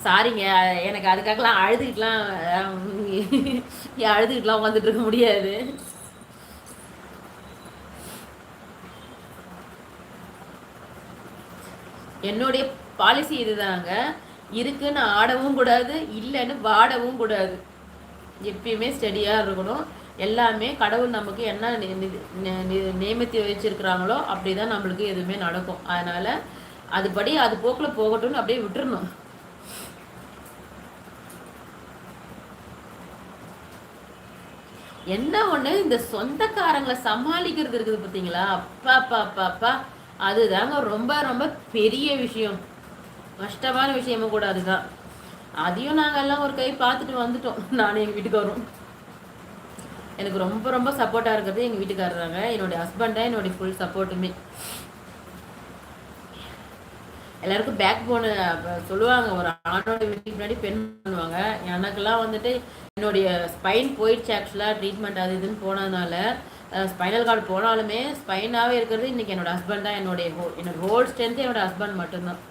சாரிங்க. எனக்கு அதுக்காகலாம் அழுதுகிட்டுலாம் அழுதுகிட்டுலாம் உட்காந்துட்டு இருக்க முடியாது. என்னுடைய பாலிசி இதுதாங்க. இருக்குன்னு ஆடவும் கூடாது, இல்லைன்னு வாடவும் கூடாது. எப்பயுமே ஸ்டெடியாக இருக்கணும். எல்லாமே கடவுள் நமக்கு என்ன நியமித்து வச்சிருக்கிறாங்களோ அப்படி தான் நம்மளுக்கு எதுவுமே நடக்கும். அதனால் அதுபடி அது போக்கில் போகட்டும்னு அப்படியே விட்டுறணும். என்ன ஒன்று, இந்த சொந்தக்காரங்களை சமாளிக்கிறது இருக்குது பார்த்தீங்களா? அப்பா அப்பா அப்பா அப்பா, அதுதாங்க ரொம்ப ரொம்ப பெரிய விஷயம். கஷ்டமான விஷயமும் கூட அதுதான். அதையும் நாங்கள் எல்லாம் ஒரு கை பார்த்துட்டு வந்துட்டோம். நானும் எங்கள் வீட்டுக்காரரும். எனக்கு ரொம்ப ரொம்ப சப்போர்ட்டாக இருக்கிறது எங்கள் வீட்டுக்காரராங்க. என்னுடைய ஹஸ்பண்டா என்னுடைய ஃபுல் சப்போர்ட்டுமே. எல்லாருக்கும் பேக் போனு சொல்லுவாங்க, ஒரு ஆணோட வீட்டுக்கு முன்னாடி பெண் பண்ணுவாங்க. எனக்கெல்லாம் வந்துட்டு என்னுடைய ஸ்பைன் போயிடுச்சு ஆக்சுவலாக, ட்ரீட்மெண்ட் அது இதுன்னு போனதுனால. ஸ்பைனல் கார்டு போனாலுமே ஸ்பைனாகவே இருக்கிறது இன்றைக்கி என்னோடய ஹஸ்பண்ட் தான். என்னோட ஹோல் ஸ்ட்ரென்த்து என்னோடய ஹஸ்பண்ட் மட்டும்தான்.